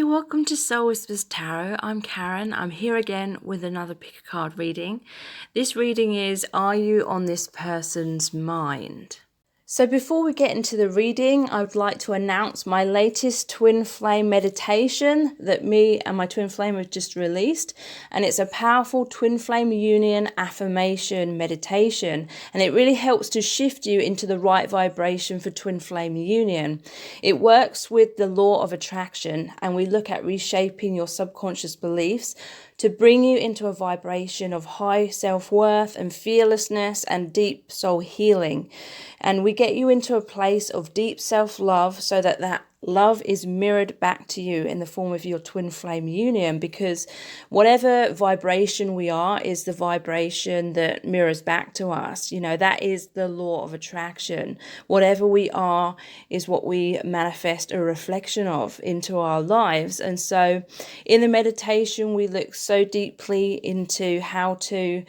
welcome to Soul Whispers Tarot. I'm Karen. I'm here again with another pick a card reading. This reading is, are you on this person's mind? So before we get into the reading, I would like to announce my latest twin flame meditation that me and my twin flame have just released. And it's a powerful twin flame union affirmation meditation. And it really helps to shift you into the right vibration for twin flame union. It works with the law of attraction, and we look at reshaping your subconscious beliefs to bring you into a vibration of high self-worth and fearlessness and deep soul healing. And we get you into a place of deep self-love so that that love is mirrored back to you in the form of your twin flame union, because whatever vibration we are is the vibration that mirrors back to us. You know, that is the law of attraction. Whatever we are is what we manifest a reflection of into our lives. And so in the meditation, we look so deeply into how to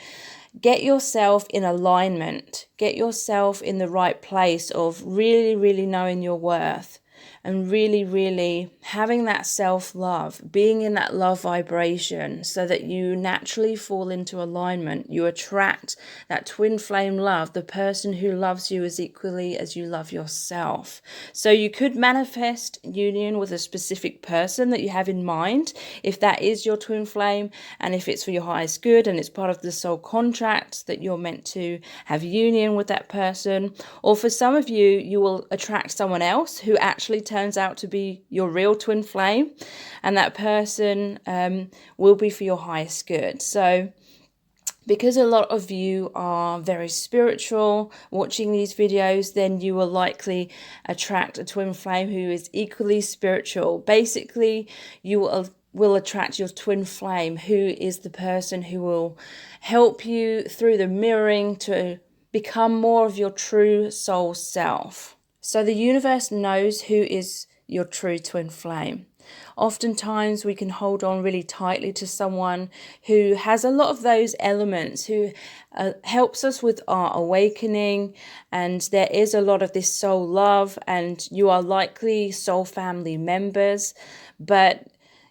get yourself in alignment, get yourself in the right place of really, really knowing your worth and really, really having that self-love, being in that love vibration so that you naturally fall into alignment. You attract that twin flame love, the person who loves you as equally as you love yourself. So you could manifest union with a specific person that you have in mind, if that is your twin flame, and if it's for your highest good and it's part of the soul contract that you're meant to have union with that person. Or for some of you, you will attract someone else who actually turns out to be your real twin flame, and that person will be for your highest good. So because a lot of you are very spiritual watching these videos, then you will likely attract a twin flame who is equally spiritual. Basically, you will attract your twin flame, who is the person who will help you through the mirroring to become more of your true soul self. So the universe knows who is your true twin flame. Oftentimes we can hold on really tightly to someone who has a lot of those elements, who helps us with our awakening, and there is a lot of this soul love, and you are likely soul family members. But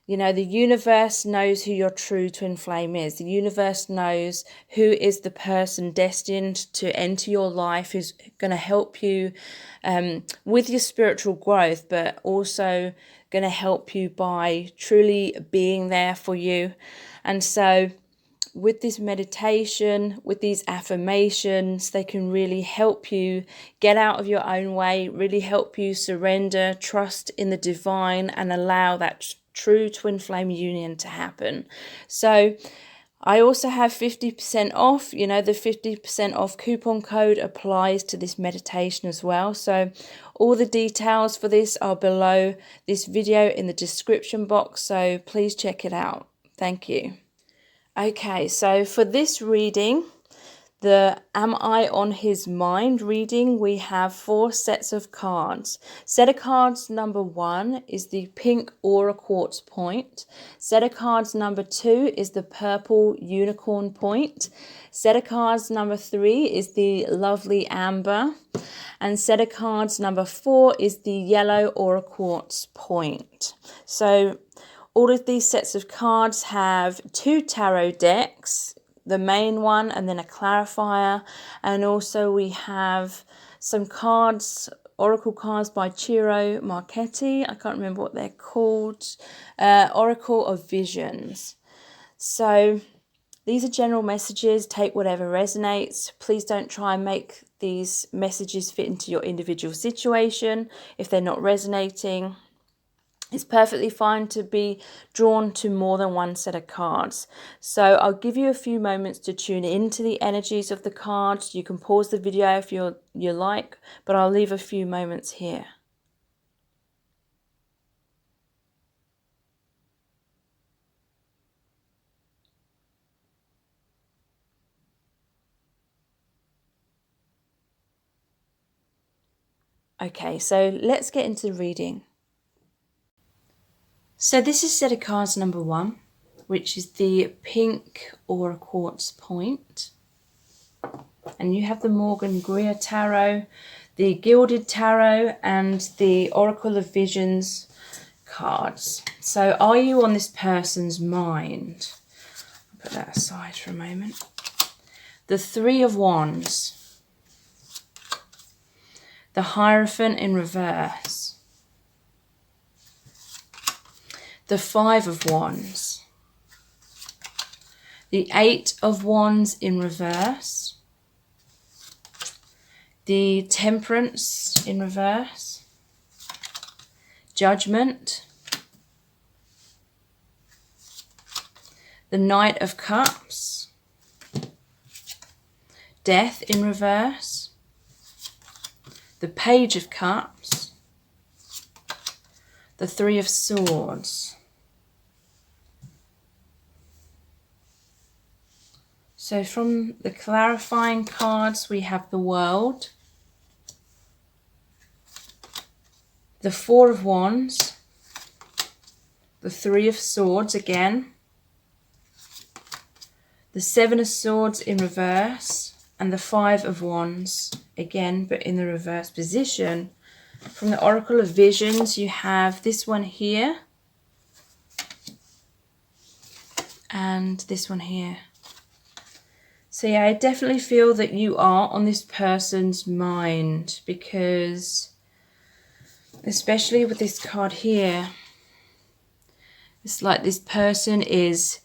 you know, the universe knows who your true twin flame is. The universe knows who is the person destined to enter your life, who's going to help you with your spiritual growth, but also going to help you by truly being there for you. And so with this meditation, with these affirmations, they can really help you get out of your own way, really help you surrender, trust in the divine, and allow that true twin flame union to happen. So I also have 50% off. You know, the 50% off coupon code applies to this meditation as well. So all the details for this are below this video in the description box. So please check it out. Thank you. Okay, so for this reading, the Am I on His Mind reading, we have 4 sets of cards. Set of cards number 1 is the pink aura quartz point. Set of cards number 2 is the purple unicorn point. Set of cards number 3 is the lovely amber. And set of cards number 4 is the yellow aura quartz point. So all of these sets of cards have 2 tarot decks, the main one and then a clarifier, and also we have some cards, oracle cards by Ciro Marchetti. I can't remember what they're called. Oracle of Visions. So these are general messages. Take whatever resonates. Please don't try and make these messages fit into your individual situation if they're not resonating. It's perfectly fine to be drawn to more than one set of cards. So I'll give you a few moments to tune into the energies of the cards. You can pause the video if you like, but I'll leave a few moments here. Okay, so let's get into the reading. So this is set of cards number 1, which is the pink aura quartz point. And you have the Morgan Greer Tarot, the Gilded Tarot, and the Oracle of Visions cards. So are you on this person's mind? I'll put that aside for a moment. The Three of Wands. The Hierophant in reverse. The Five of Wands. The Eight of Wands in reverse. The Temperance in reverse. Judgment. The Knight of Cups. Death in reverse. The Page of Cups. The Three of Swords. So from the clarifying cards, we have the World, the Four of Wands, the Three of Swords again, the Seven of Swords in reverse, and the Five of Wands again, but in the reverse position. From the Oracle of Visions, you have this one here and this one here. So yeah, I definitely feel that you are on this person's mind, because especially with this card here, it's like this person is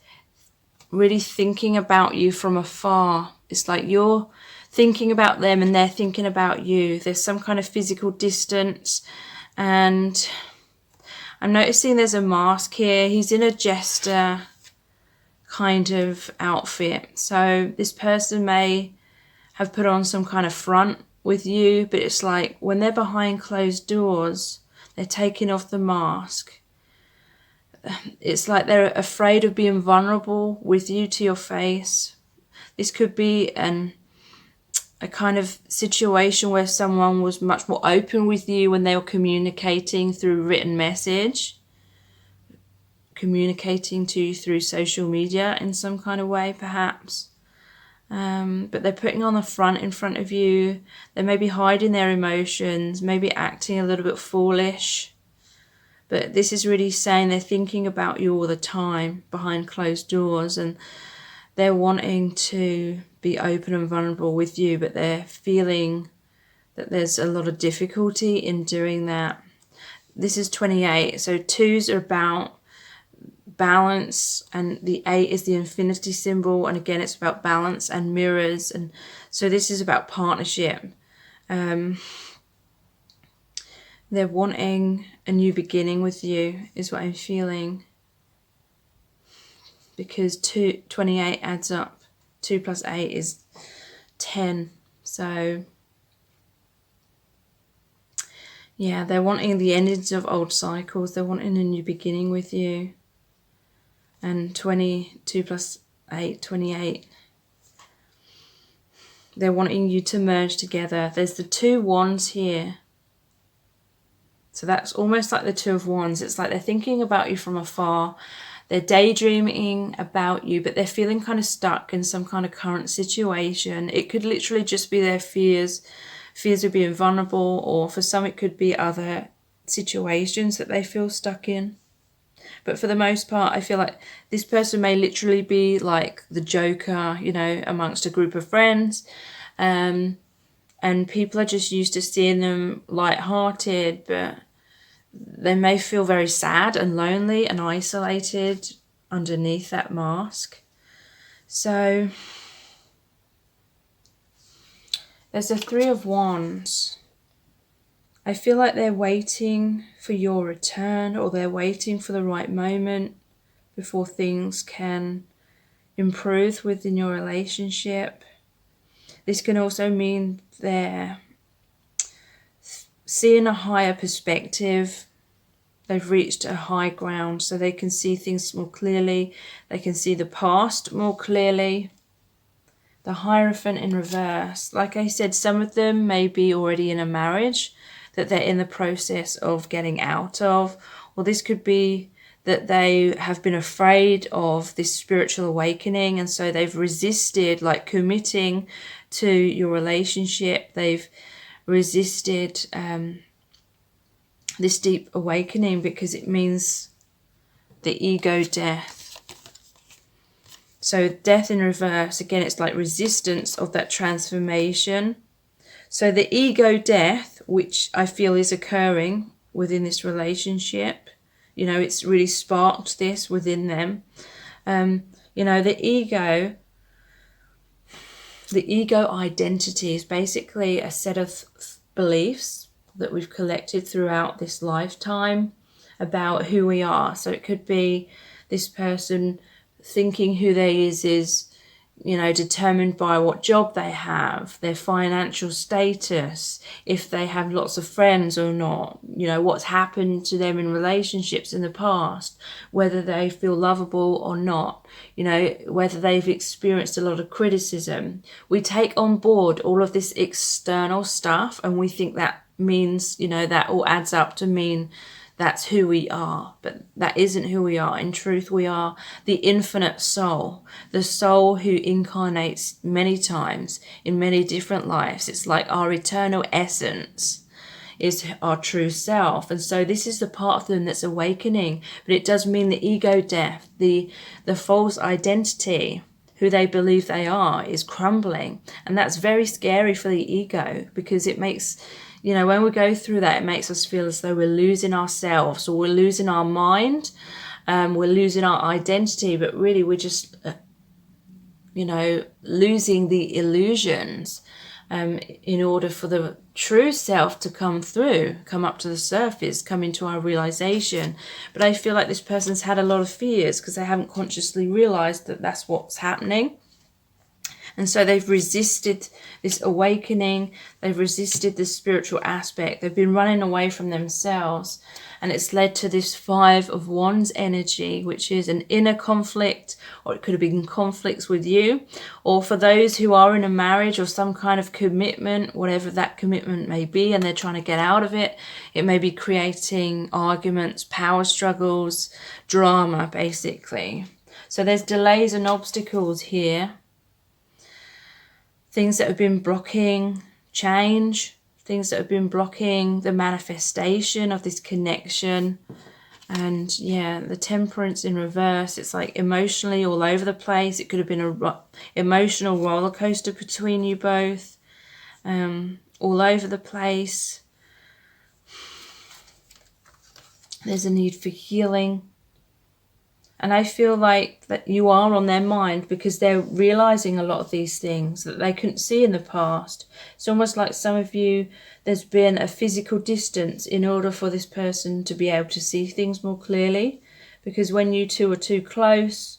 really thinking about you from afar. It's like you're thinking about them and they're thinking about you. There's some kind of physical distance, and I'm noticing there's a mask here. He's in a jester kind of outfit. So this person may have put on some kind of front with you, but it's like when they're behind closed doors, they're taking off the mask. It's like they're afraid of being vulnerable with you to your face. This could be a kind of situation where someone was much more open with you when they were communicating through written message, communicating to you through social media in some kind of way, perhaps. But they're putting on the front in front of you. They may be hiding their emotions, maybe acting a little bit foolish. But this is really saying they're thinking about you all the time behind closed doors, and they're wanting to be open and vulnerable with you, but they're feeling that there's a lot of difficulty in doing that. This is 28, so twos are about balance, and the 8 is the infinity symbol, and again it's about balance and mirrors, and so this is about partnership. They're wanting a new beginning with you, is what I'm feeling, because 28 adds up. 2 plus 8 is 10. So yeah, they're wanting the endings of old cycles. They're wanting a new beginning with you. And 22 plus 8, 28. They're wanting you to merge together. There's the Two Wands here. So that's almost like the Two of Wands. It's like they're thinking about you from afar. They're daydreaming about you, but they're feeling kind of stuck in some kind of current situation. It could literally just be their fears of being vulnerable, or for some it could be other situations that they feel stuck in. But for the most part, I feel like this person may literally be like the Joker, you know, amongst a group of friends. And people are just used to seeing them light-hearted, but they may feel very sad and lonely and isolated underneath that mask. So there's a Three of Wands. I feel like they're waiting for your return, or they're waiting for the right moment before things can improve within your relationship. This can also mean they're seeing a higher perspective. They've reached a high ground, so they can see things more clearly. They can see the past more clearly. The Hierophant in reverse. Like I said, some of them may be already in a marriage that they're in the process of getting out of. Or this could be that they have been afraid of this spiritual awakening, and so they've resisted like committing to your relationship. They've resisted this deep awakening, because it means the ego death. So death in reverse, again, it's like resistance of that transformation. So the ego death, which I feel is occurring within this relationship, you know, it's really sparked this within them. You know, the ego identity is basically a set of beliefs that we've collected throughout this lifetime about who we are. So it could be this person thinking who they is, you know, determined by what job they have, their financial status, if they have lots of friends or not, you know, what's happened to them in relationships in the past, whether they feel lovable or not, you know, whether they've experienced a lot of criticism. We take on board all of this external stuff and we think that means, you know, that all adds up to mean that's who we are, but that isn't who we are. In truth, we are the infinite soul, the soul who incarnates many times in many different lives. It's like our eternal essence is our true self. And so this is the part of them that's awakening, but it does mean the ego death, the false identity, who they believe they are, is crumbling. And that's very scary for the ego, because it makes, you know, when we go through that, it makes us feel as though we're losing ourselves, or we're losing our mind, we're losing our identity, but really we're just, you know, losing the illusions in order for the true self to come through, come up to the surface, come into our realization. But I feel like this person's had a lot of fears because they haven't consciously realized that that's what's happening. And so they've resisted this awakening. They've resisted this spiritual aspect. They've been running away from themselves. And it's led to this 5 of Wands energy, which is an inner conflict, or it could have been conflicts with you. Or for those who are in a marriage or some kind of commitment, whatever that commitment may be, and they're trying to get out of it, it may be creating arguments, power struggles, drama, basically. So there's delays and obstacles here. Things that have been blocking change, things that have been blocking the manifestation of this connection. And yeah, the Temperance in reverse, it's like emotionally all over the place. It could have been an emotional roller coaster between you both, all over the place. There's a need for healing. And I feel like that you are on their mind because they're realizing a lot of these things that they couldn't see in the past. It's almost like some of you, there's been a physical distance in order for this person to be able to see things more clearly. Because when you two are too close,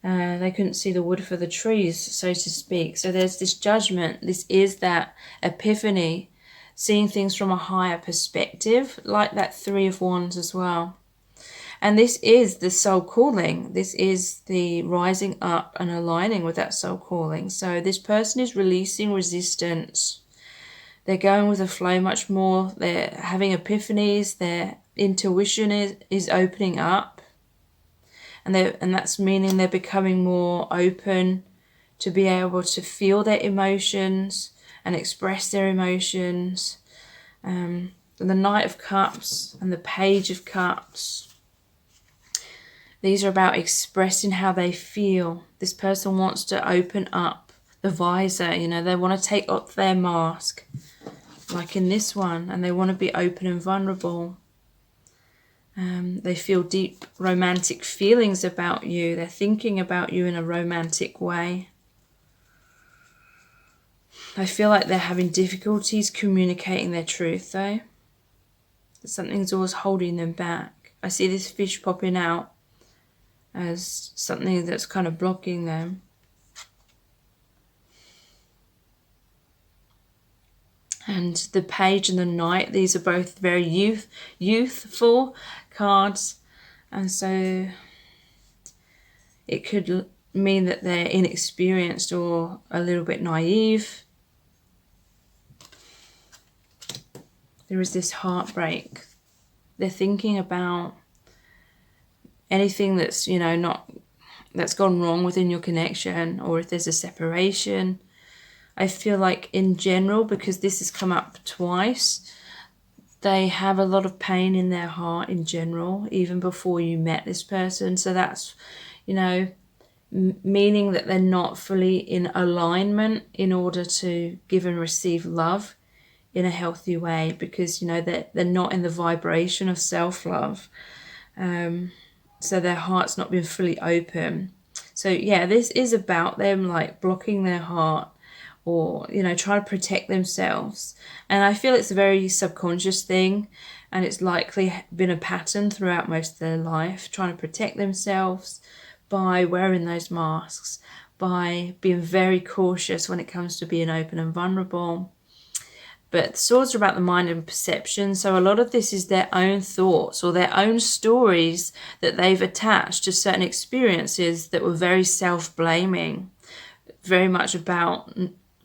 they couldn't see the wood for the trees, so to speak. So there's this judgment. This is that epiphany, seeing things from a higher perspective, like that 3 of Wands as well. And this is the soul calling. This is the rising up and aligning with that soul calling. So this person is releasing resistance. They're going with the flow much more. They're having epiphanies. Their intuition is opening up. And that's meaning they're becoming more open to be able to feel their emotions and express their emotions. The Knight of Cups and the Page of Cups. These are about expressing how they feel. This person wants to open up the visor, you know, they want to take off their mask, like in this one, and they want to be open and vulnerable. They feel deep romantic feelings about you. They're thinking about you in a romantic way. I feel like they're having difficulties communicating their truth, though. Something's always holding them back. I see this fish popping out as something that's kind of blocking them. And the Page and the Knight, these are both very youthful cards. And so it could mean that they're inexperienced or a little bit naive. There is this heartbreak. They're thinking about anything that's, you know, that's gone wrong within your connection, or if there's a separation. I feel like in general, because this has come up twice, they have a lot of pain in their heart in general, even before you met this person. So that's, you know, meaning that they're not fully in alignment in order to give and receive love in a healthy way, because, you know, they're not in the vibration of self-love. So their heart's not been fully open. So yeah, this is about them like blocking their heart, or, you know, trying to protect themselves. And I feel it's a very subconscious thing, and it's likely been a pattern throughout most of their life, trying to protect themselves by wearing those masks, by being very cautious when it comes to being open and vulnerable. But swords are about the mind and perception. So a lot of this is their own thoughts or their own stories that they've attached to certain experiences that were very self-blaming, very much about,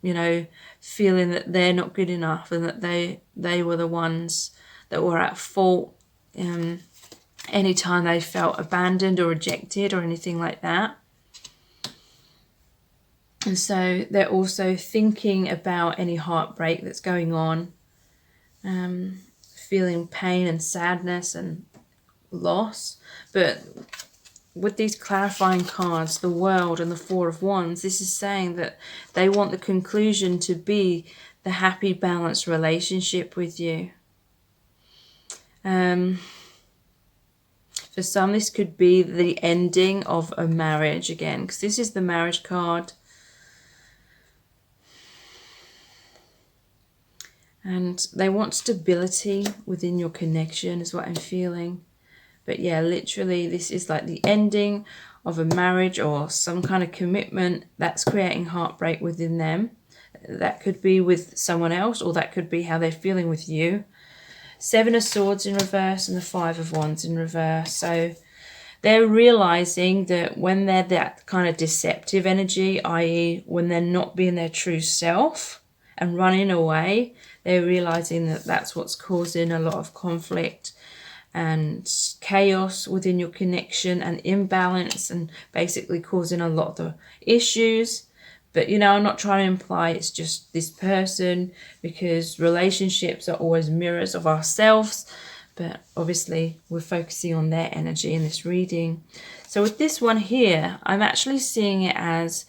you know, feeling that they're not good enough and that they were the ones that were at fault anytime they felt abandoned or rejected or anything like that. And so they're also thinking about any heartbreak that's going on, feeling pain and sadness and loss. But with these clarifying cards, the World and the Four of Wands, this is saying that they want the conclusion to be the happy, balanced relationship with you. For some, this could be the ending of a marriage again, because this is the marriage card. And they want stability within your connection is what I'm feeling. But yeah, literally this is like the ending of a marriage or some kind of commitment that's creating heartbreak within them. That could be with someone else, or that could be how they're feeling with you. Seven of Swords in reverse and the Five of Wands in reverse. So they're realizing that when they're that kind of deceptive energy, i.e. when they're not being their true self and running away, they're realizing that that's what's causing a lot of conflict and chaos within your connection and imbalance, and basically causing a lot of issues. But, you know, I'm not trying to imply it's just this person, because relationships are always mirrors of ourselves. But obviously we're focusing on their energy in this reading. So with this one here, I'm actually seeing it as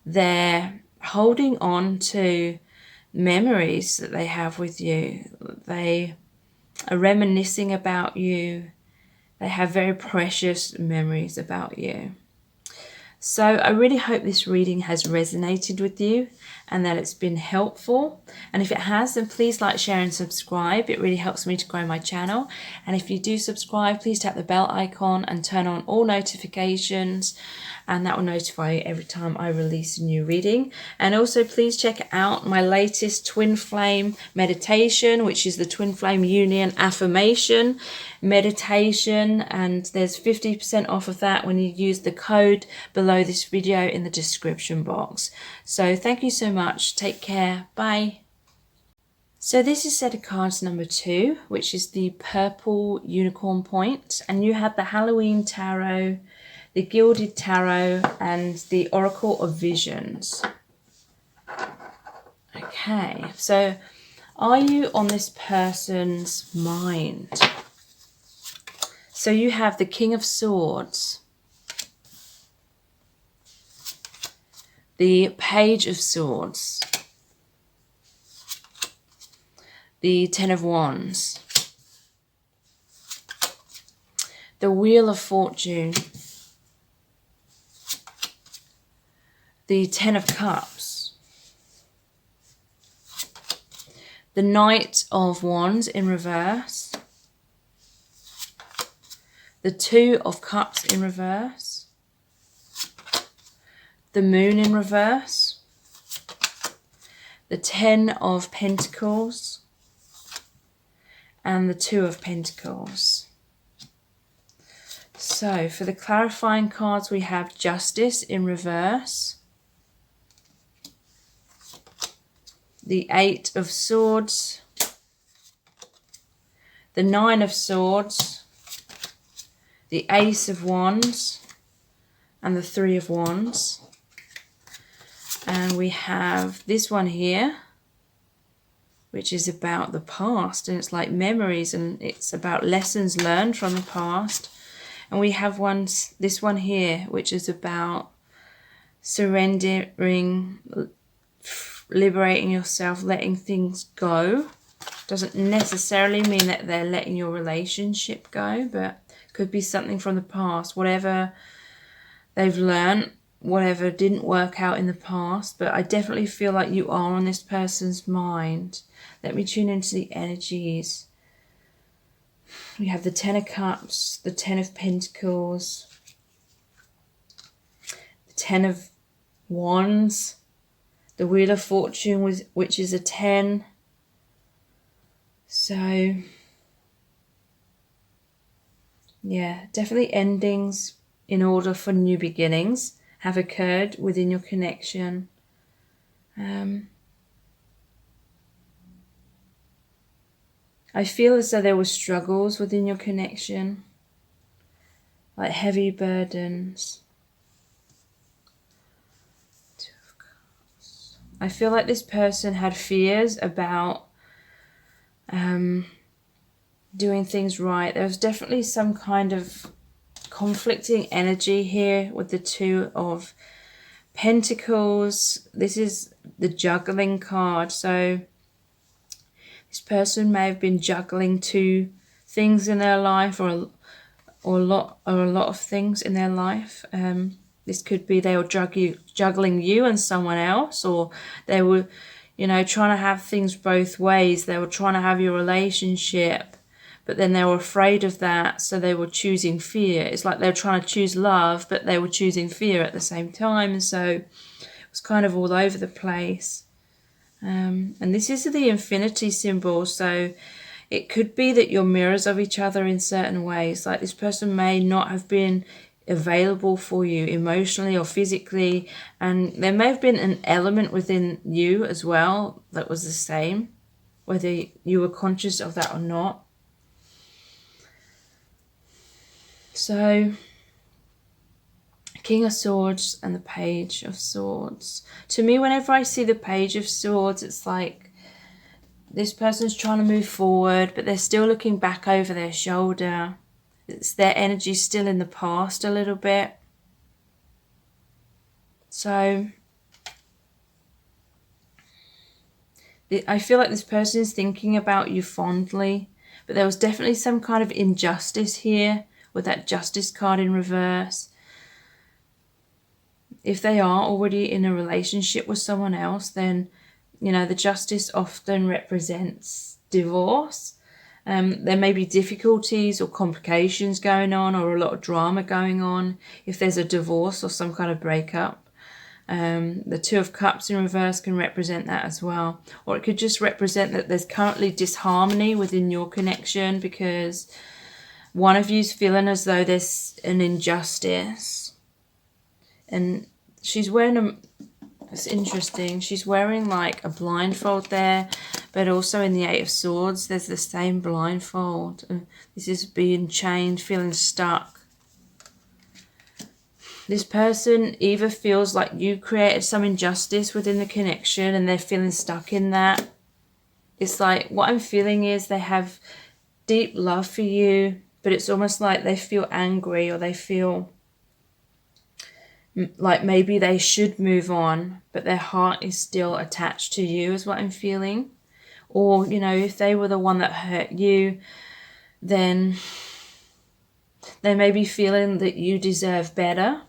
they're holding on to memories that they have with you. They are reminiscing about you. They have very precious memories about you. So I really hope this reading has resonated with you and that it's been helpful. And if it has, then please like, share and subscribe. It really helps me to grow my channel. And if you do subscribe, please tap the bell icon and turn on all notifications, and that will notify you every time I release a new reading. And also please check out my latest twin flame meditation, which is the twin flame union affirmation meditation, and there's 50% off of that when you use the code below this video in the description box. So thank you so much. Take care. Bye. So this is set of cards number 2, which is the purple unicorn point, and you have the Halloween tarot, the Gilded Tarot, and the Oracle of Visions. Okay, so are you on this person's mind? So you have the King of Swords, the Page of Swords, the Ten of Wands, the Wheel of Fortune, the Ten of Cups, the Knight of Wands in reverse, the Two of Cups in reverse, the Moon in reverse, the Ten of Pentacles, and the Two of Pentacles. So for the clarifying cards, we have Justice in reverse, the Eight of Swords, the Nine of Swords, the Ace of Wands, and the Three of Wands. And we have this one here, which is about the past, and it's like memories, and it's about lessons learned from the past. And we have this one here, which is about surrendering, liberating yourself, letting things go. Doesn't necessarily mean that they're letting your relationship go, but could be something from the past, whatever they've learned, whatever didn't work out in the past. But I definitely feel like you are on this person's mind. Let me tune into the energies. We have the Ten of Cups, the Ten of Pentacles, the Ten of Wands, the Wheel of Fortune, which is a 10. So, yeah, definitely endings in order for new beginnings have occurred within your connection. I feel as though there were struggles within your connection, like heavy burdens. I feel like this person had fears about doing things right. There was definitely some kind of conflicting energy here with the Two of Pentacles. This is the juggling card. So this person may have been juggling two things in their life, or a lot of things in their life. This could be they were juggling you and someone else, or they were, trying to have things both ways. They were trying to have your relationship, but then they were afraid of that, so they were choosing fear. It's like they're trying to choose love, but they were choosing fear at the same time, and so it was kind of all over the place. And this is the infinity symbol, so it could be that you're mirrors of each other in certain ways. Like this person may not have been available for you emotionally or physically, and there may have been an element within you as well that was the same, whether you were conscious of that or not. So, King of Swords and the Page of Swords. To me, whenever I see the Page of Swords, it's like this person's trying to move forward, but they're still looking back over their shoulder. It's their energy still in the past a little bit. So I feel like this person is thinking about you fondly, but there was definitely some kind of injustice here with that Justice card in reverse. If they are already in a relationship with someone else, then, the Justice often represents divorce. There may be difficulties or complications going on, or a lot of drama going on if there's a divorce or some kind of breakup. The Two of Cups in reverse can represent that as well. Or it could just represent that there's currently disharmony within your connection because one of you's feeling as though there's an injustice. And she's wearing it's interesting, she's wearing like a blindfold there, but also in the Eight of Swords there's the same blindfold. And this is being chained, feeling stuck. This person either feels like you created some injustice within the connection and they're feeling stuck in that. It's like, what I'm feeling is they have deep love for you, but it's almost like they feel angry, or they feel like maybe they should move on, but their heart is still attached to you, is what I'm feeling. Or, if they were the one that hurt you, then they may be feeling that you deserve better.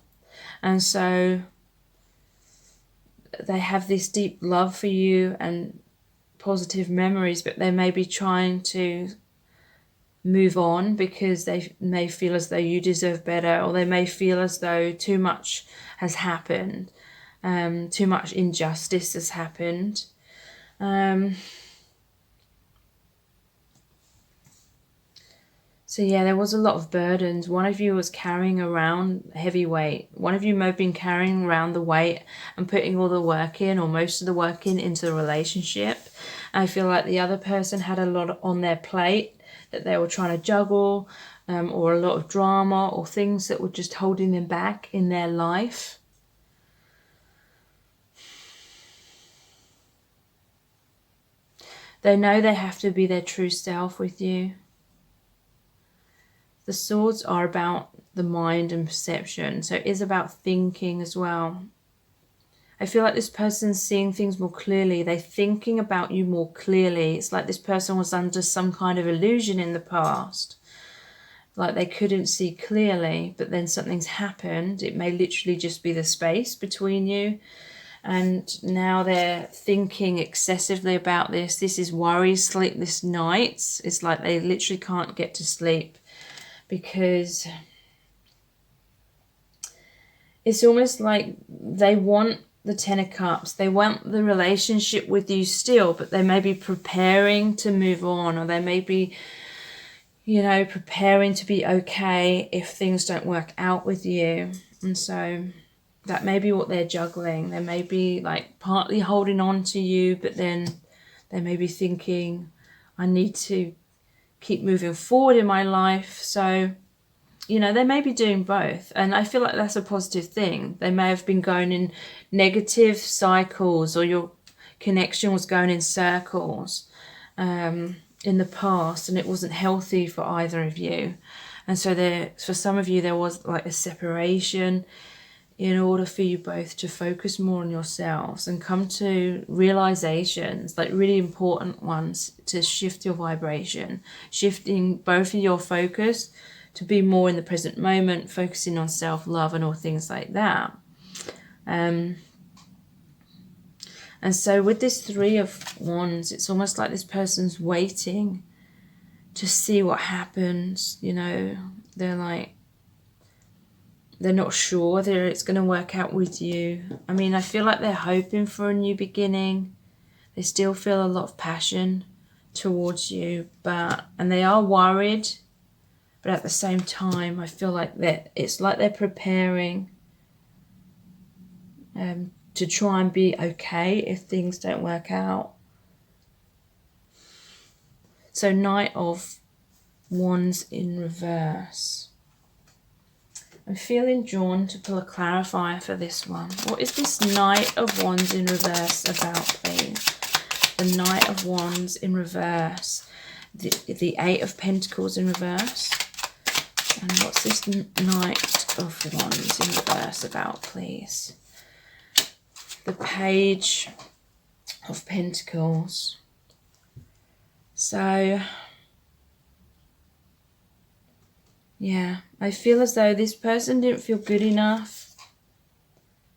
And so they have this deep love for you and positive memories, but they may be trying to move on because they may feel as though you deserve better, or they may feel as though too much has happened, too much injustice has happened. So yeah, there was a lot of burdens. One of you was carrying around heavy weight. One of you may have been carrying around the weight and putting all the work in, or most of the work into the relationship. I feel like the other person had a lot on their plate that they were trying to juggle, or a lot of drama, or things that were just holding them back in their life. They know they have to be their true self with you. The swords are about the mind and perception, so it is about thinking as well. I feel like this person's seeing things more clearly. They're thinking about you more clearly. It's like this person was under some kind of illusion in the past. Like they couldn't see clearly, but then something's happened. It may literally just be the space between you. And now they're thinking excessively about this. This is worry, sleepless nights. It's like they literally can't get to sleep because it's almost like they want the Ten of Cups. They want the relationship with you still, but they may be preparing to move on, or they may be, you know, preparing to be okay if things don't work out with you. And so that may be what they're juggling. They may be like partly holding on to you, but then they may be thinking, I need to keep moving forward in my life. So, you know, they may be doing both. And I feel like that's a positive thing. They may have been going in negative cycles, or your connection was going in circles in the past, and it wasn't healthy for either of you. And so for some of you, there was like a separation in order for you both to focus more on yourselves and come to realizations, like really important ones, to shift your vibration, shifting both of your focus to be more in the present moment, focusing on self-love and all things like that. And so with this Three of Wands, it's almost like this person's waiting to see what happens. You know, they're not sure whether it's going to work out with you. I mean, I feel like they're hoping for a new beginning. They still feel a lot of passion towards you, and they are worried. But at the same time, I feel like it's like they're preparing to try and be okay if things don't work out. So Knight of Wands in reverse. I'm feeling drawn to pull a clarifier for this one. What is this Knight of Wands in reverse about, please? The Knight of Wands in reverse. The Eight of Pentacles in reverse. And what's this Knight of Wands in reverse about, please? The Page of Pentacles. So, yeah, I feel as though this person didn't feel good enough,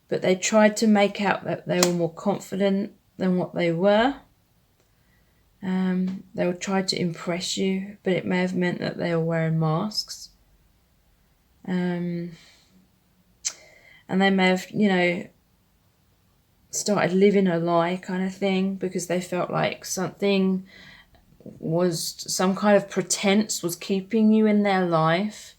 but they tried to make out that they were more confident than what they were. They would try to impress you, but it may have meant that they were wearing masks. And they may have, you know, started living a lie kind of thing because they felt like some kind of pretense was keeping you in their life.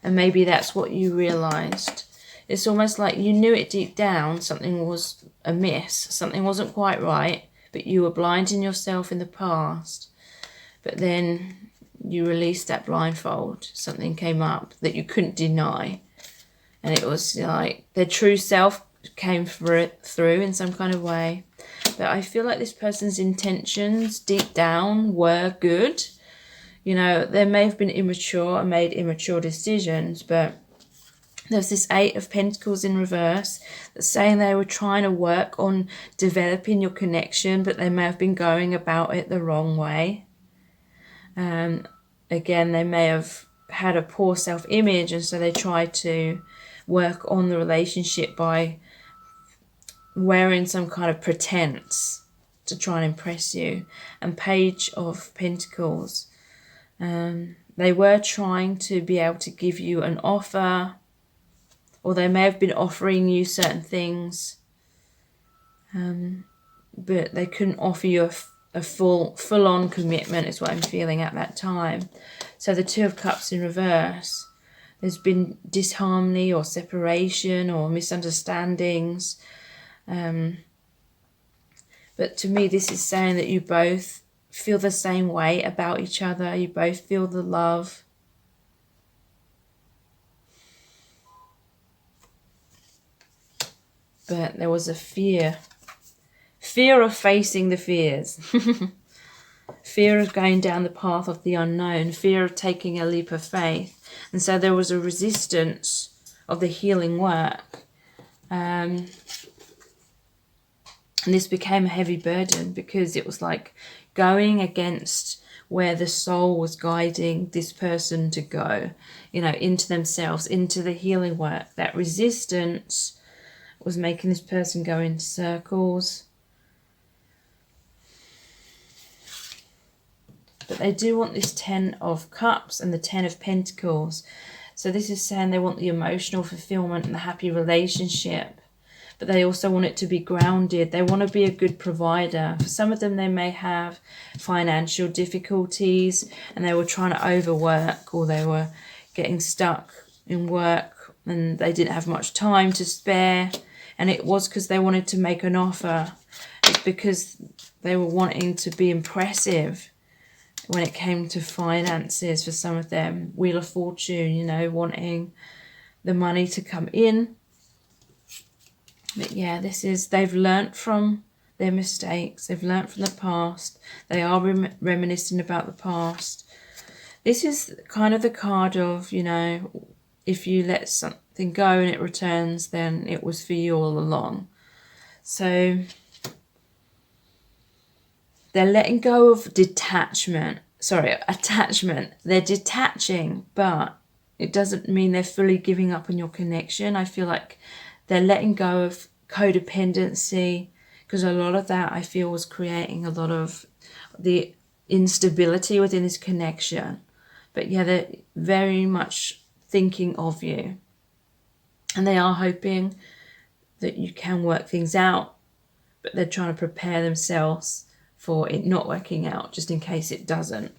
And maybe that's what you realized. It's almost like you knew it deep down, something was amiss, something wasn't quite right, but you were blinding yourself in the past. But then you released that blindfold, something came up that you couldn't deny, and it was like their true self came through in some kind of way. But I feel like this person's intentions deep down were good. You know, they may have been immature and made immature decisions, but there's this Eight of Pentacles in reverse that's saying they were trying to work on developing your connection, but they may have been going about it the wrong way. Again, they may have had a poor self-image, and so they tried to work on the relationship by wearing some kind of pretense to try and impress you. And Page of Pentacles, they were trying to be able to give you an offer, or they may have been offering you certain things, but they couldn't offer you a full-on commitment is what I'm feeling at that time. So the Two of Cups in reverse, there's been disharmony or separation or misunderstandings. But to me, this is saying that you both feel the same way about each other. You both feel the love. But there was a fear of facing the fears. fear of going down the path of the unknown, fear of taking a leap of faith. And so there was a resistance of the healing work. And this became a heavy burden because it was like going against where the soul was guiding this person to go, you know, into themselves, into the healing work. That resistance was making this person go in circles. But they do want this 10 of Cups and the 10 of Pentacles. So this is saying they want the emotional fulfillment and the happy relationship. But they also want it to be grounded. They want to be a good provider. For some of them, they may have financial difficulties and they were trying to overwork, or they were getting stuck in work and they didn't have much time to spare. And it was because they wanted to make an offer. It's because they were wanting to be impressive when it came to finances for some of them. Wheel of Fortune, you know, wanting the money to come in. But yeah, this is, they've learnt from their mistakes. They've learnt from the past. They are reminiscing about the past. This is kind of the card of, you know, if you let something go and it returns, then it was for you all along. So they're letting go of attachment. They're detaching, but it doesn't mean they're fully giving up on your connection. I feel like they're letting go of codependency, because a lot of that I feel was creating a lot of the instability within this connection. But yeah, they're very much thinking of you. And they are hoping that you can work things out, but they're trying to prepare themselves for it not working out, just in case it doesn't.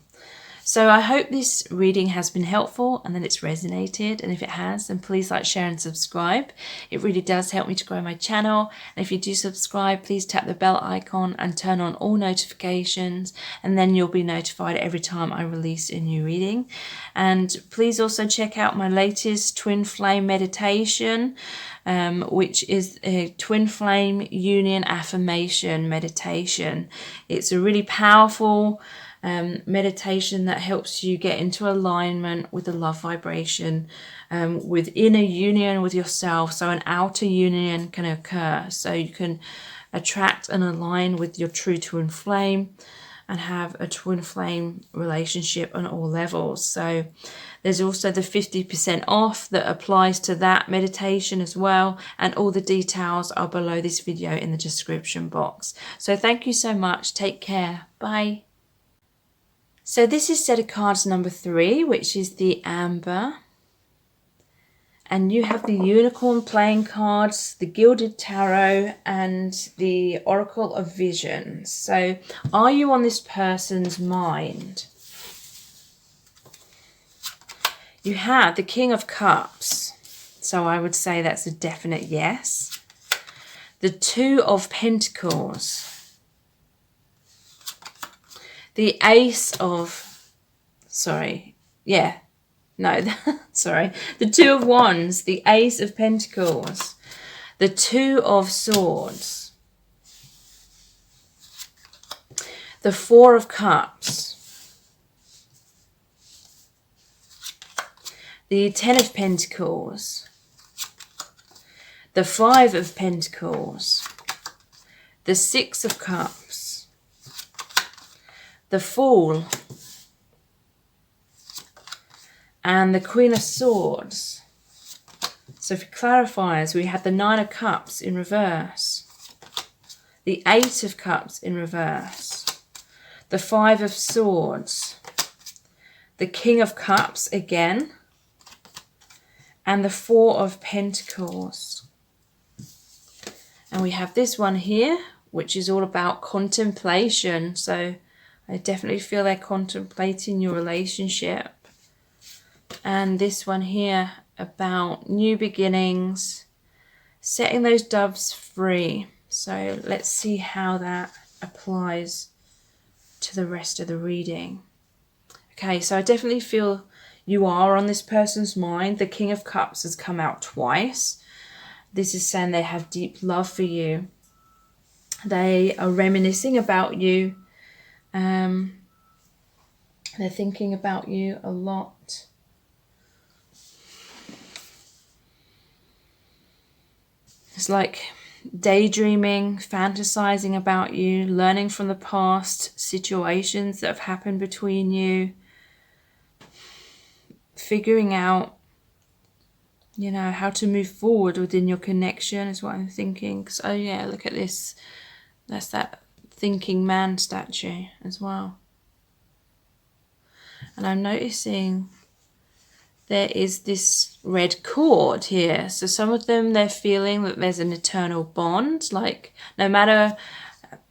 So I hope this reading has been helpful and that it's resonated. And if it has, then please like, share and subscribe. It really does help me to grow my channel. And if you do subscribe, please tap the bell icon and turn on all notifications. And then you'll be notified every time I release a new reading. And please also check out my latest twin flame meditation, which is a twin flame union affirmation meditation. It's a really powerful meditation that helps you get into alignment with the love vibration, within a union with yourself, so an outer union can occur, so you can attract and align with your true twin flame and have a twin flame relationship on all levels. So there's also the 50% off that applies to that meditation as well, and all the details are below this video in the description box. So thank you so much. Take care. Bye. So this is set of cards number 3, which is the Amber. And you have the Unicorn playing cards, the Gilded Tarot, and the Oracle of Visions. So are you on this person's mind? You have the King of Cups. So I would say that's a definite yes. The Two of Pentacles. The Ace of, the Two of Wands, the Ace of Pentacles, the Two of Swords, the Four of Cups, the Ten of Pentacles, the Five of Pentacles, the Six of Cups, the Fool, and the Queen of Swords. So for clarifiers, we had the Nine of Cups in reverse, the Eight of Cups in reverse, the Five of Swords, the King of Cups again, and the Four of Pentacles. And we have this one here, which is all about contemplation. So I definitely feel they're contemplating your relationship. And this one here about new beginnings, setting those doves free. So let's see how that applies to the rest of the reading. Okay, so I definitely feel you are on this person's mind. The King of Cups has come out twice. This is saying they have deep love for you. They are reminiscing about you. They're thinking about you a lot. It's like daydreaming, fantasizing about you, learning from the past situations that have happened between you, figuring out, how to move forward within your connection is what I'm thinking. So yeah, look at this. That's that thinking man statue as well. And I'm noticing there is this red cord here. So some of them, they're feeling that there's an eternal bond. Like no matter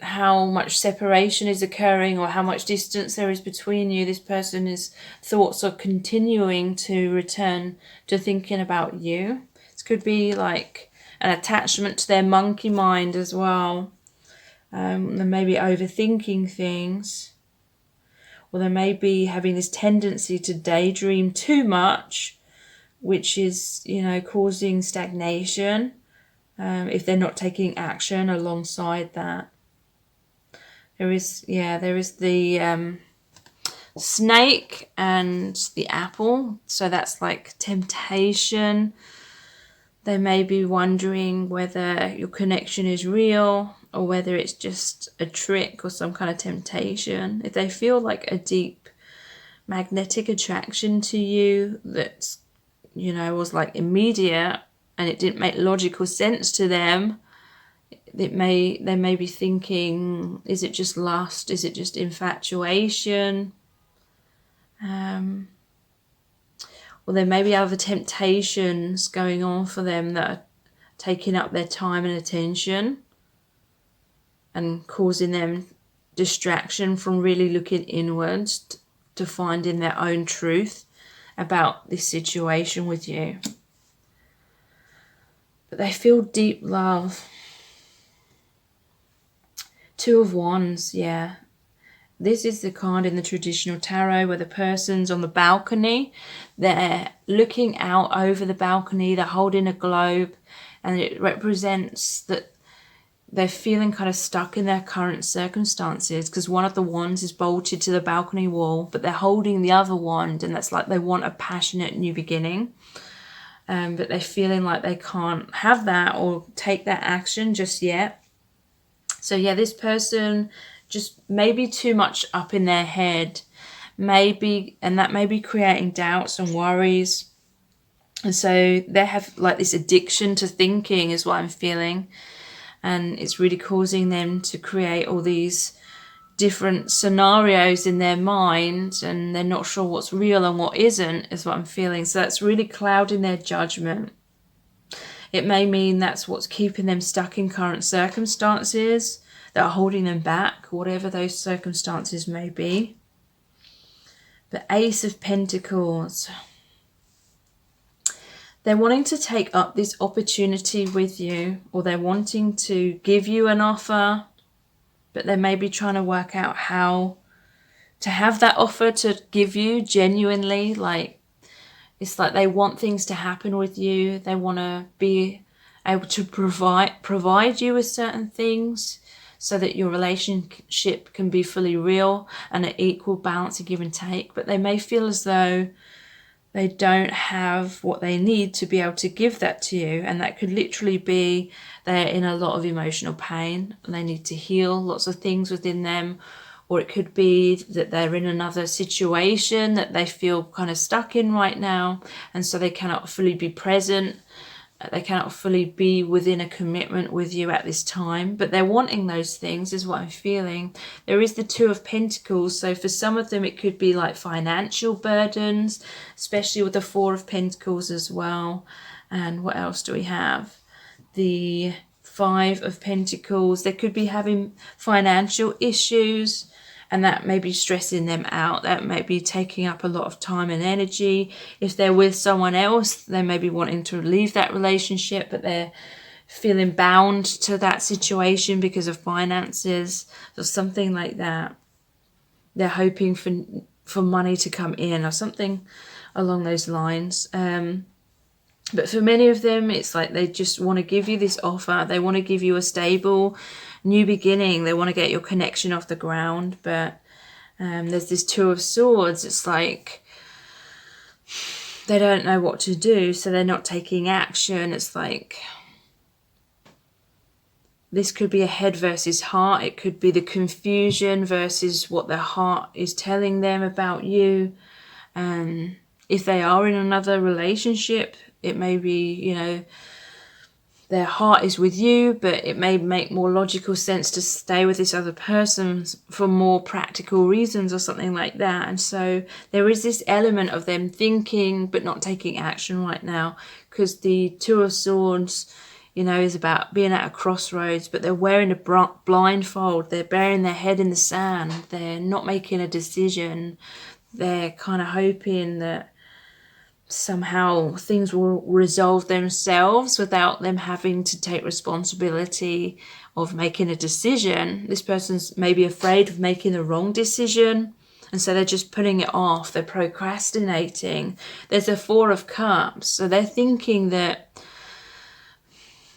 how much separation is occurring or how much distance there is between you, this person's thoughts are continuing to return to thinking about you. This could be like an attachment to their monkey mind as well. They may be overthinking things. Or they may be having this tendency to daydream too much, which is, causing stagnation if they're not taking action alongside that. There is the snake and the apple. So that's like temptation. They may be wondering whether your connection is real or whether it's just a trick or some kind of temptation. If they feel like a deep magnetic attraction to you that's, was like immediate and it didn't make logical sense to them, they may be thinking, is it just lust? Is it just infatuation? Or there may be other temptations going on for them that are taking up their time and attention and causing them distraction from really looking inwards to finding their own truth about this situation with you. But they feel deep love. Two of Wands, yeah. This is the card in the traditional tarot where the person's on the balcony. They're looking out over the balcony. They're holding a globe. And it represents that they're feeling kind of stuck in their current circumstances because one of the wands is bolted to the balcony wall, but they're holding the other wand, and that's like they want a passionate new beginning. But they're feeling like they can't have that or take that action just yet. So yeah, this person just maybe too much up in their head, and that may be creating doubts and worries. And so they have like this addiction to thinking is what I'm feeling. And it's really causing them to create all these different scenarios in their mind, and they're not sure what's real and what isn't, is what I'm feeling. So that's really clouding their judgment. It may mean that's what's keeping them stuck in current circumstances that are holding them back, whatever those circumstances may be. The Ace of Pentacles. They're wanting to take up this opportunity with you, or they're wanting to give you an offer, but they may be trying to work out how to have that offer to give you genuinely. Like, it's like they want things to happen with you. They want to be able to provide you with certain things so that your relationship can be fully real and an equal balance of give and take. But they may feel as though they don't have what they need to be able to give that to you. And that could literally be they're in a lot of emotional pain and they need to heal lots of things within them. Or it could be that they're in another situation that they feel kind of stuck in right now. And so they cannot fully be present. They cannot fully be within a commitment with you at this time, but they're wanting those things is what I'm feeling. There is the Two of Pentacles. So for some of them, it could be like financial burdens, especially with the Four of Pentacles as well. And what else do we have? The Five of Pentacles. They could be having financial issues, and that may be stressing them out. That may be taking up a lot of time and energy. If they're with someone else, they may be wanting to leave that relationship, but they're feeling bound to that situation because of finances or something like that. They're hoping for money to come in or something along those lines. But for many of them, it's like they just want to give you this offer. They want to give you a stable new beginning. They want to get your connection off the ground, but There's this Two of Swords. It's like they don't know what to do, so they're not taking action. It's like this could be a head versus heart. It could be the confusion versus what their heart is telling them about you. If they are in another relationship, it may be, their heart is with you, but it may make more logical sense to stay with this other person for more practical reasons or something like that. And so there is this element of them thinking but not taking action right now, because the Two of Swords, is about being at a crossroads, but they're wearing a blindfold. They're burying their head in the sand. They're not making a decision. They're kind of hoping that somehow things will resolve themselves without them having to take responsibility of making a decision. This person's maybe afraid of making the wrong decision, and so they're just putting it off. They're procrastinating. There's a Four of Cups, so they're thinking that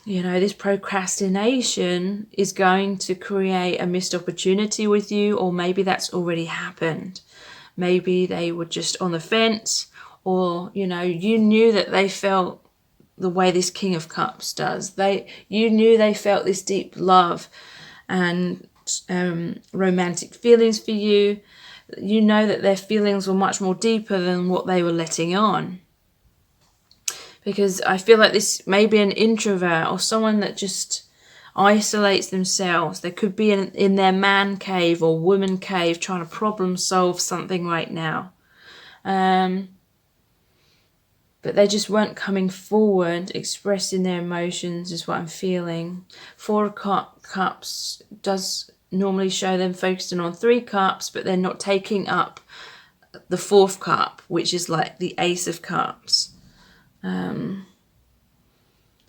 this procrastination is going to create a missed opportunity with you, or maybe that's already happened. Maybe they were just on the fence, or, you knew that they felt the way this King of Cups does. You knew they felt this deep love and romantic feelings for you. You know that their feelings were much more deeper than what they were letting on. Because I feel like this may be an introvert or someone that just isolates themselves. They could be in their man cave or woman cave trying to problem solve something right now. But they just weren't coming forward, expressing their emotions is what I'm feeling. Four of Cups does normally show them focusing on 3 cups, but they're not taking up the 4th cup, which is like the Ace of Cups.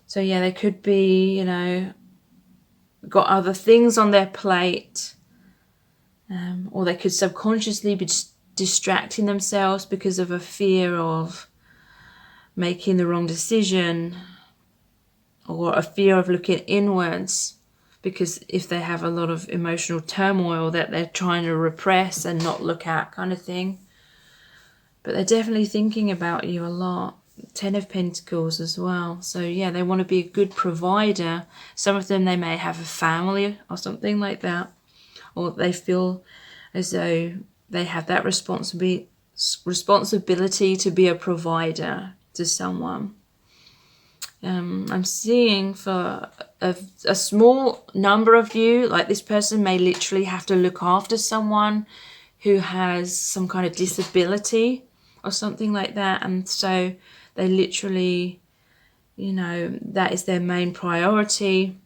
So yeah, they could be, got other things on their plate, or they could subconsciously be distracting themselves because of a fear of making the wrong decision, or a fear of looking inwards, because if they have a lot of emotional turmoil that they're trying to repress and not look at, kind of thing. But they're definitely thinking about you a lot. 10 of Pentacles as well. So yeah, they want to be a good provider. Some of them, they may have a family or something like that, or they feel as though they have that responsibility to be a provider to someone. I'm seeing for a small number of you, like this person may literally have to look after someone who has some kind of disability or something like that, and so they literally, that is their main priority,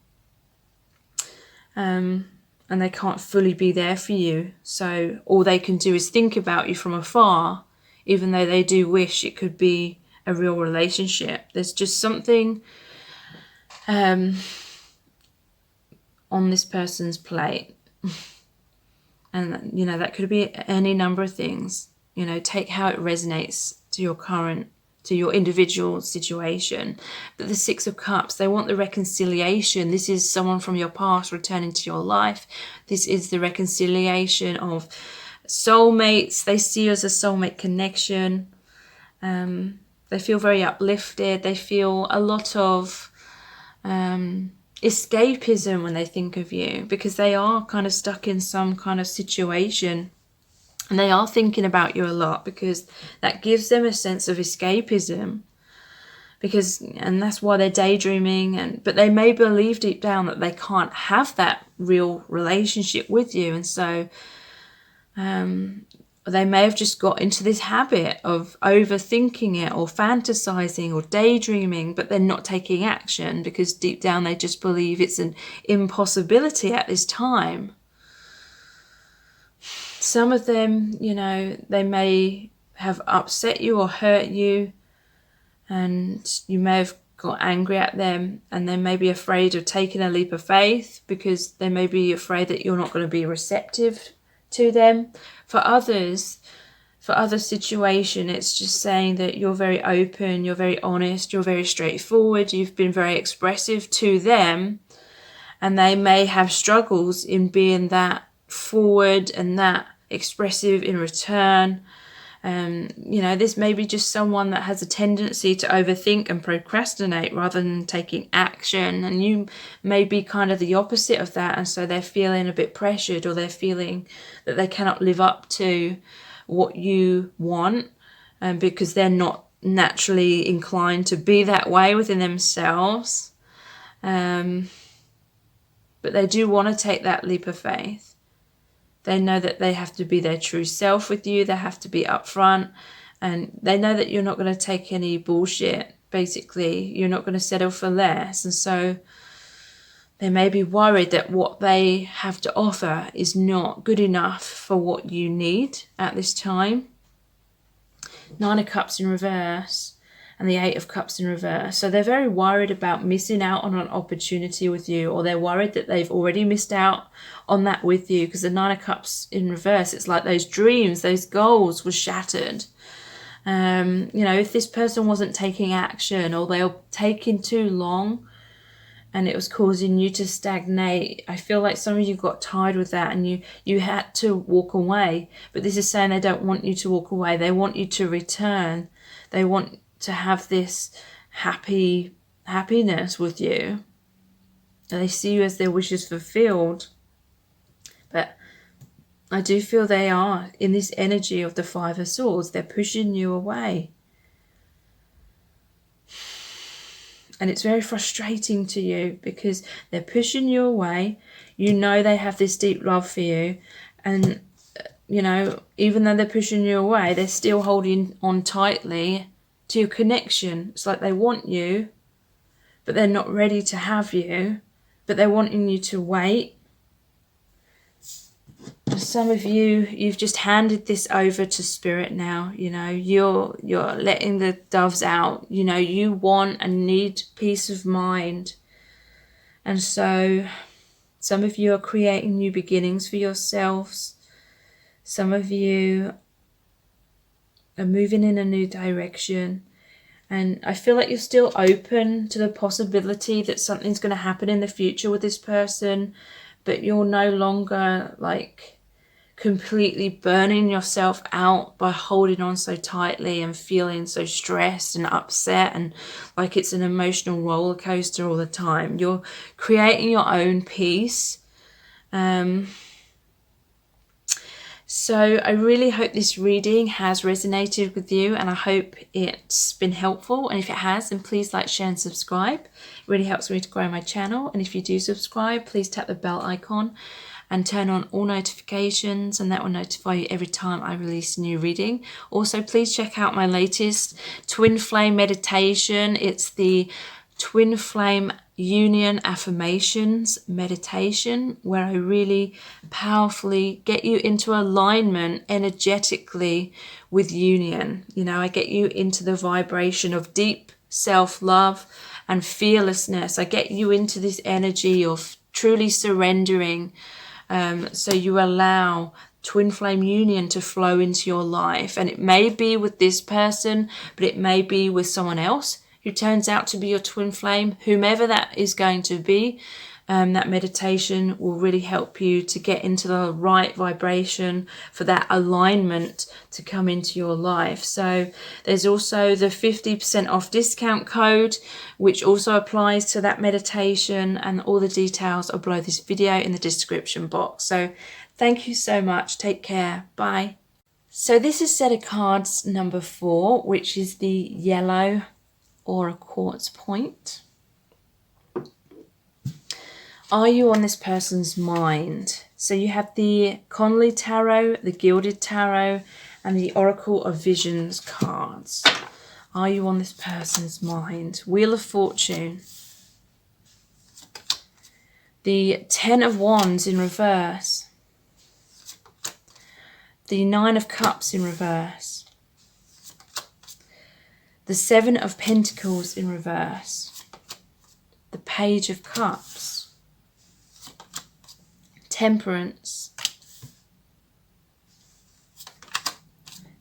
and they can't fully be there for you. So all they can do is think about you from afar, even though they do wish it could be a real relationship. There's just something on this person's plate. And, that could be any number of things. Take how it resonates to your individual situation. But the 6 of Cups, they want the reconciliation. This is someone from your past returning to your life. This is the reconciliation of soulmates. They see you as a soulmate connection. They feel very uplifted. They feel a lot of escapism when they think of you, because they are kind of stuck in some kind of situation. And they are thinking about you a lot, because that gives them a sense of escapism. And that's why they're daydreaming. But they may believe deep down that they can't have that real relationship with you. And so they may have just got into this habit of overthinking it, or fantasizing, or daydreaming, but they're not taking action because deep down they just believe it's an impossibility at this time. Some of them, they may have upset you or hurt you, and you may have got angry at them, and they may be afraid of taking a leap of faith because they may be afraid that you're not going to be receptive to them. For others, for other situation, it's just saying that you're very open, you're very honest, you're very straightforward, you've been very expressive to them, and they may have struggles in being that forward and that expressive in return. You know, this may be just someone that has a tendency to overthink and procrastinate rather than taking action, and you may be kind of the opposite of that, and so they're feeling a bit pressured, or they're feeling that they cannot live up to what you want, because they're not naturally inclined to be that way within themselves. But they do want to take that leap of faith. They know that they have to be their true self with you. They have to be upfront. And they know that you're not going to take any bullshit, basically. You're not going to settle for less. And so they may be worried that what they have to offer is not good enough for what you need at this time. 9 of Cups in reverse and the 8 of Cups in reverse. So they're very worried about missing out on an opportunity with you, or they're worried that they've already missed out on that with you, because the 9 of Cups in reverse, it's like those dreams, those goals were shattered. You know, if this person wasn't taking action, or they were taking too long and it was causing you to stagnate, I feel like some of you got tired with that and you had to walk away. But this is saying they don't want you to walk away. They want you to return. They want to have this happiness with you. And they see you as their wishes fulfilled. But I do feel they are in this energy of the 5 of Swords. They're pushing you away. And it's very frustrating to you because they're pushing you away. You know they have this deep love for you. And, you know, even though they're pushing you away, they're still holding on tightly to your connection. It's like they want you, but they're not ready to have you. But they're wanting you to wait. Some of you, you've just handed this over to Spirit now. You know, you're letting the doves out. You know, you want and need peace of mind. And so some of you are creating new beginnings for yourselves. Some of you are moving in a new direction. And I feel like you're still open to the possibility that something's going to happen in the future with this person, but you're no longer like completely burning yourself out by holding on so tightly and feeling so stressed and upset and like it's an emotional roller coaster all the time. You're creating your own peace. So I really hope this reading has resonated with you, and I hope it's been helpful. And if it has, then please like, share and subscribe. It really helps me to grow my channel. And if you do subscribe, please tap the bell icon and turn on all notifications, and that will notify you every time I release a new reading. Also, please check out my latest Twin Flame meditation. It's the Twin Flame Union Affirmations meditation, where I really powerfully get you into alignment energetically with union. You know, I get you into the vibration of deep self-love and fearlessness. I get you into this energy of truly surrendering. So you allow Twin Flame Union to flow into your life. And it may be with this person, but it may be with someone else who turns out to be your twin flame. Whomever that is going to be, that meditation will really help you to get into the right vibration for that alignment to come into your life. So there's also the 50% off discount code, which also applies to that meditation, and all the details are below this video in the description box. So thank you so much. Take care. Bye. So this is set of cards number 4, which is the yellow Aura Quartz point. Are you on this person's mind? So you have the Conley Tarot, the Gilded Tarot, and the Oracle of Visions cards. Are you on this person's mind? Wheel of Fortune. The 10 of Wands in reverse. The 9 of Cups in reverse. The 7 of Pentacles in reverse. The Page of Cups. Temperance.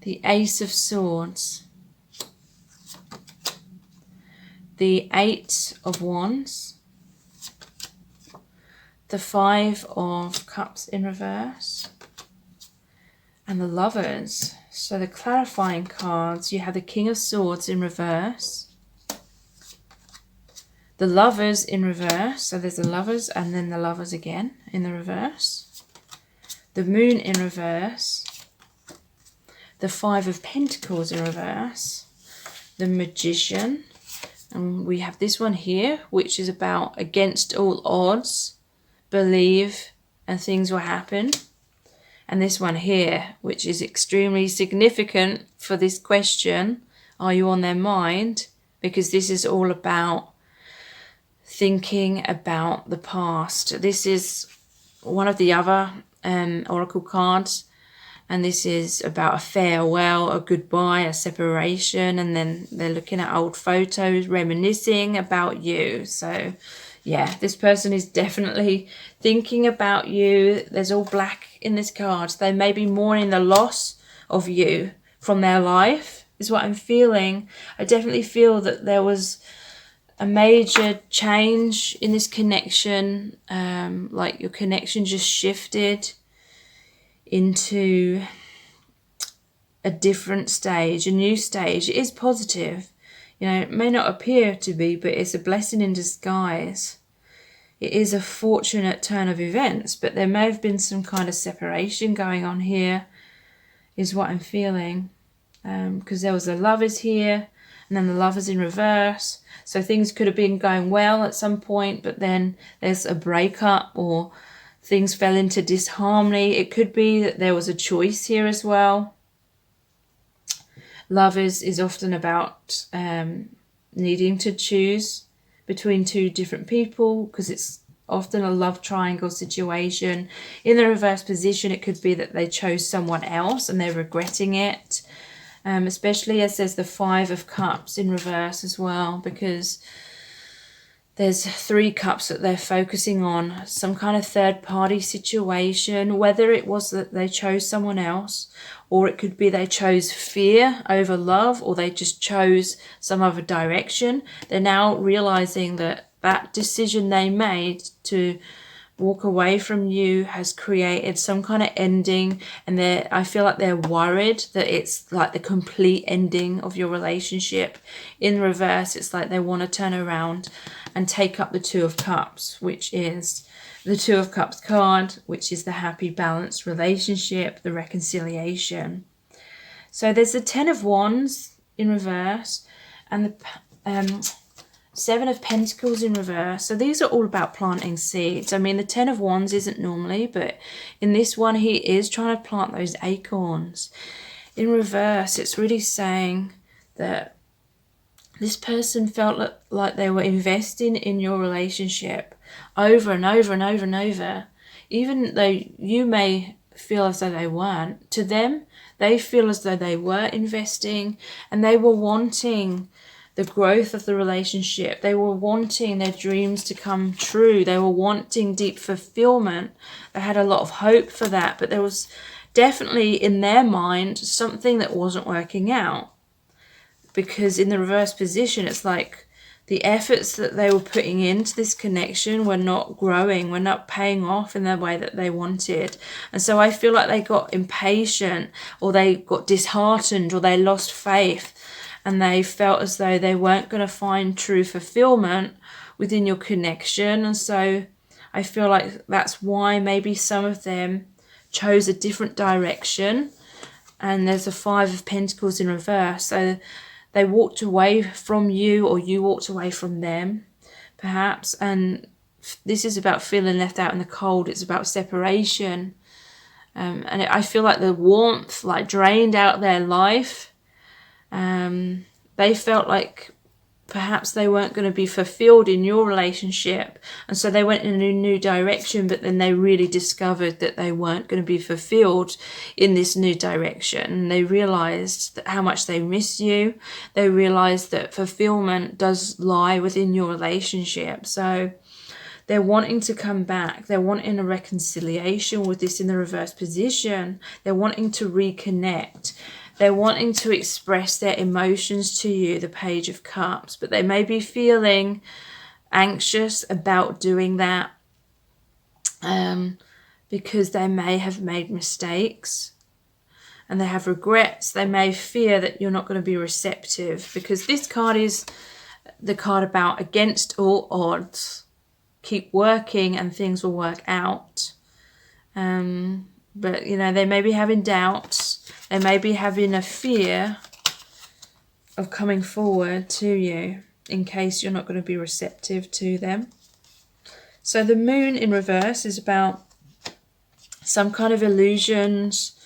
The Ace of Swords. The 8 of Wands. The 5 of Cups in reverse. and the Lovers. So the clarifying cards, you have the King of Swords in reverse, the Lovers in reverse, so there's the Lovers and then the Lovers again in the reverse, the Moon in reverse, the Five of Pentacles in reverse, the Magician, and we have this one here, which is about against all odds, believe and things will happen. And this one here, which is extremely significant for this question, are you on their mind? Because this is all about thinking about the past. This is one of the other oracle cards, and this is about a farewell, a goodbye, a separation, and then they're looking at old photos, reminiscing about you. So yeah, this person is definitely thinking about you. There's all black in this card. They may be mourning the loss of you from their life, is what I'm feeling. I definitely feel that there was a major change in this connection, like your connection just shifted into a different stage, a new stage. It is positive. You know, it may not appear to be, but it's a blessing in disguise. It is a fortunate turn of events, but there may have been some kind of separation going on here, is what I'm feeling. Because there was the Lovers here, and then the Lovers in reverse. So things could have been going well at some point, but then there's a breakup or things fell into disharmony. It could be that there was a choice here as well. Lovers is often about needing to choose between two different people, because it's often a love triangle situation. In the reverse position, it could be that they chose someone else and they're regretting it. Especially as there's the Five of Cups in reverse as well, because there's 3 cups that they're focusing on, some kind of third party situation, whether it was that they chose someone else, or it could be they chose fear over love, or they just chose some other direction. They're now realizing that that decision they made to walk away from you has created some kind of ending, and I feel like they're worried that it's like the complete ending of your relationship. In reverse, it's like they want to turn around and take up the Two of Cups, which is the Two of Cups card, which is the happy, balanced relationship, the reconciliation. So there's the Ten of Wands in reverse and the Seven of Pentacles in reverse. So these are all about planting seeds. I mean, the Ten of Wands isn't normally, but in this one, he is trying to plant those acorns. In reverse, it's really saying that this person felt like they were investing in your relationship over and over and over and over. Even though you may feel as though they weren't, to them, they feel as though they were investing, and they were wanting the growth of the relationship. They were wanting their dreams to come true. They were wanting deep fulfillment. They had a lot of hope for that, but there was definitely in their mind something that wasn't working out, because in the reverse position, it's like the efforts that they were putting into this connection were not growing, were not paying off in the way that they wanted. And so I feel like they got impatient, or they got disheartened, or they lost faith, and they felt as though they weren't going to find true fulfillment within your connection. And so I feel like that's why maybe some of them chose a different direction. And there's a Five of Pentacles in reverse. So they walked away from you, or you walked away from them, perhaps. And this is about feeling left out in the cold. It's about separation. And I feel like the warmth like drained out their life. They felt like perhaps they weren't going to be fulfilled in your relationship, and so they went in a new direction, but then they really discovered that they weren't going to be fulfilled in this new direction. And they realized that how much they miss you. They realized that fulfillment does lie within your relationship. So they're wanting to come back. They're wanting a reconciliation with this in the reverse position. They're wanting to reconnect. They're wanting to express their emotions to you, the Page of Cups, but they may be feeling anxious about doing that because they may have made mistakes. and they have regrets. They may fear that you're not going to be receptive, because this card is the card about against all odds. Keep working and things will work out. But, you know, they may be having doubts. They may be having a fear of coming forward to you in case you're not going to be receptive to them. So the moon in reverse is about some kind of illusions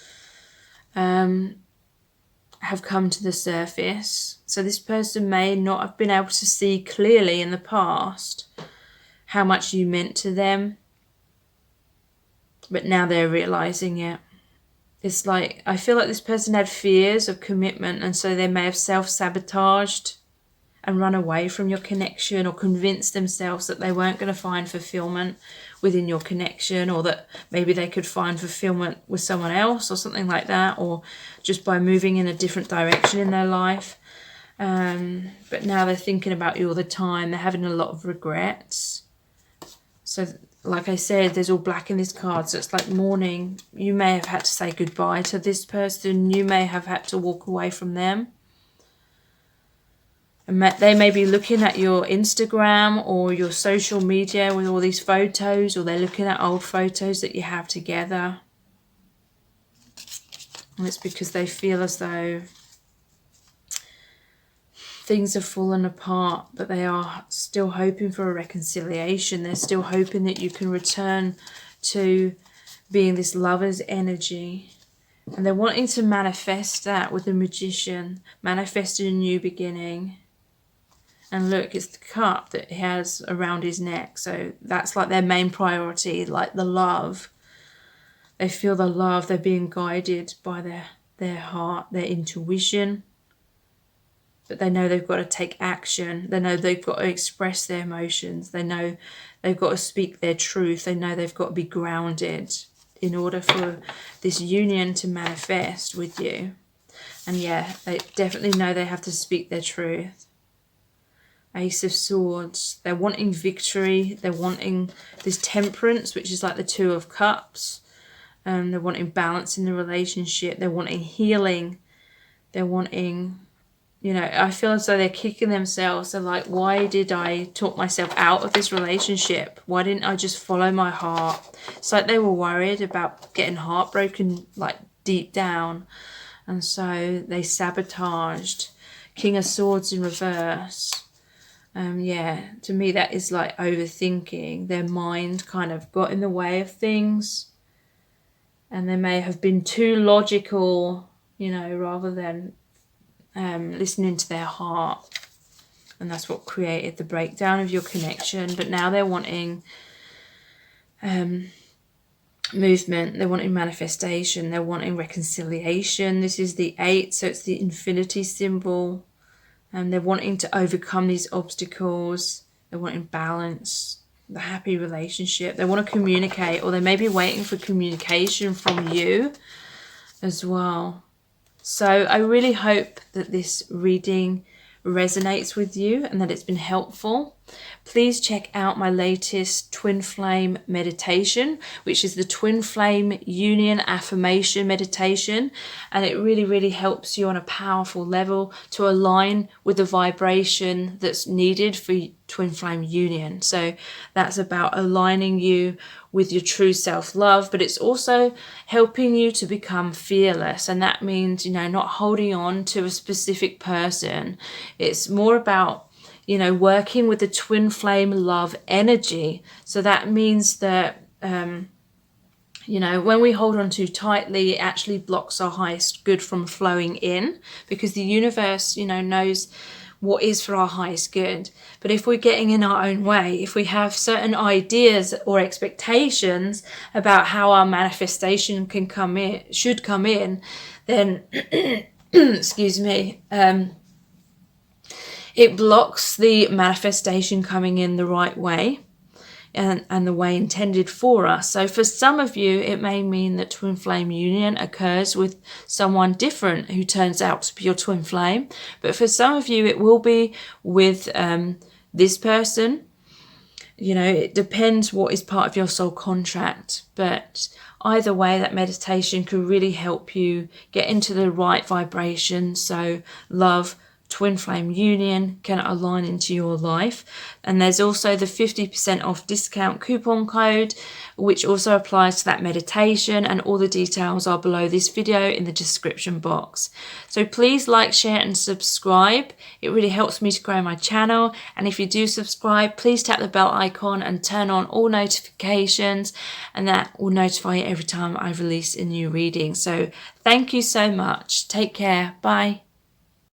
have come to the surface. So this person may not have been able to see clearly in the past how much you meant to them, but now they're realizing it. It's like, I feel like this person had fears of commitment, and so they may have self-sabotaged and run away from your connection, or convinced themselves that they weren't going to find fulfillment within your connection, or that maybe they could find fulfillment with someone else or something like that, or just by moving in a different direction in their life. But now they're thinking about you all the time. They're having a lot of regrets. So like I said, there's all black in this card, so it's like mourning. You may have had to say goodbye to this person. You may have had to walk away from them. And they may be looking at your Instagram or your social media with all these photos, or they're looking at old photos that you have together. And it's because they feel as though things have fallen apart, but they are still hoping for a reconciliation. They're still hoping that you can return to being this lover's energy. And they're wanting to manifest that with the Magician, manifesting a new beginning. And look, it's the cup that he has around his neck. So that's like their main priority, like the love. They feel the love. They're being guided by their heart, their intuition. But they know they've got to take action. They know they've got to express their emotions. They know they've got to speak their truth. They know they've got to be grounded in order for this union to manifest with you. And yeah, they definitely know they have to speak their truth. Ace of Swords. They're wanting victory. They're wanting this temperance, which is like the Two of Cups. They're wanting balance in the relationship. They're wanting healing. They're wanting, you know, I feel as though they're kicking themselves. They're like, why did I talk myself out of this relationship? Why didn't I just follow my heart? It's like they were worried about getting heartbroken, like deep down. And so they sabotaged. King of Swords in reverse. Yeah, to me that is like overthinking. Their mind kind of got in the way of things. And they may have been too logical, you know, rather than listening to their heart. And that's what created the breakdown of your connection. But now they're wanting movement. They're wanting manifestation. They're wanting reconciliation. This is the 8, so it's the infinity symbol. And they're wanting to overcome these obstacles. They're wanting balance, the happy relationship. They want to communicate, or they may be waiting for communication from you as well. So I really hope that this reading resonates with you and that it's been helpful. Please check out my latest twin flame meditation, which is the twin flame union affirmation meditation. And it really helps you on a powerful level to align with the vibration that's needed for twin flame union. So that's about aligning you with your true self-love, but it's also helping you to become fearless. And that means, you know, not holding on to a specific person. It's more about, you know, working with the twin flame love energy. So that means that, you know, when we hold on too tightly, it actually blocks our highest good from flowing in, because the universe, you know, knows what is for our highest good. But if we're getting in our own way, if we have certain ideas or expectations about how our manifestation can come in, should come in, then excuse me, it blocks the manifestation coming in the right way and the way intended for us. So for some of you, it may mean that twin flame union occurs with someone different who turns out to be your twin flame. But for some of you, it will be with this person. It depends what is part of your soul contract, but either way, that meditation could really help you get into the right vibration. So love, twin flame union can align into your life. And there's also the 50% off discount coupon code, which also applies to that meditation, and all the details are below this video in the description box. So please like, share and subscribe. It really helps me to grow my channel. And if you do subscribe, please tap the bell icon and turn on all notifications, and that will notify you every time I release a new reading. So thank you so much. Take care. Bye.